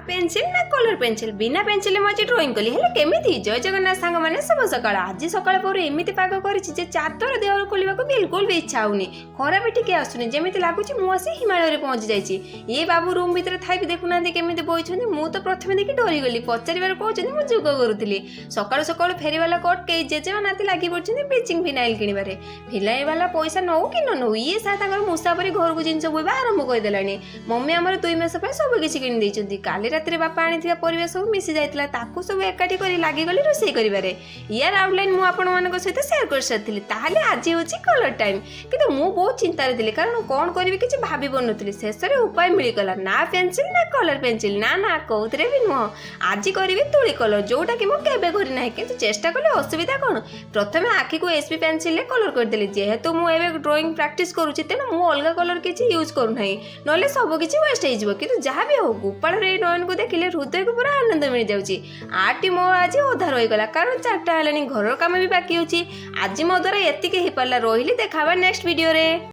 Pencil ना colour pencil बिना pencil में आज ड्रॉइंग कली हेले केमिति जय जगन्नाथ सांग मैंने सब सकाळ आज सकाळ पर एमिति पाग करिछि जे चादर देह खोलिबा को बिल्कुल भी इच्छा होनी खरा भी टिके आसुनी जेमिति लागुछि मु आसी हिमालय रे पहुंची जाइछि ये बाबू रूम भीतर थाई भी देखुना केमिति बोइछन्ती मु तो प्रथमे देखि डरी गली पचारिबार कहउछन्ती मु जुग करूथिली सकाळ सकाळ फेरी वाला कोट के जेजेमा नाती लागि पड़छन्ती ब्लीचिंग फिनाइल किनिबारे फिनाइल वाला पैसा नौ कि न नौ ये सा ताकर मुसा परी घर को जिंस बोइबा आरंभ कर देलानी मम्मी हमर 2 मास पे सब किछि किनि दैछन्ती काली रात्रि बापा आनिथिबा परिवेश सब मिसी जाइतला ताकू सब एकाठी करी लागि गली रोसई करिबारे यार आउटलाइन मु आपन मानक सहित शेयर कर सारथिली ताहाले आज होछि कलर टाइम किंतु मु बहुत चिंता रे थिली कारण कोन करबी किछि भाबी बननथिली शेष रे उपाय मिली गला ना पेंसिल ना कलर पेंसिल ना ना कोउतरे भी नुह आज करबी तुली कलर जोटा कि मु केबे करि नाही किंतु चेष्टा कले असुविधा कोन प्रथमे आखी को एसपी पेंसिल ले कलर कर देली जेहेतु मु एबे ड्राइंग प्रैक्टिस करूछि तेनो मु अलगा कलर किछि यूज करू नाही नले सब किछि वेस्ट हे जिवो किंतु जहा भी हो गोपाल रे नयन को देखिले हृदय को पूरा आनंद मिल जाउछि आटी मो आज ओधा रहि गला कारण चारटा हलानी घर काम भी बाकी होछि आज मो द्वारा एतिके हे पाला रोहिली देखाबा नेक्स्ट वीडियो रे।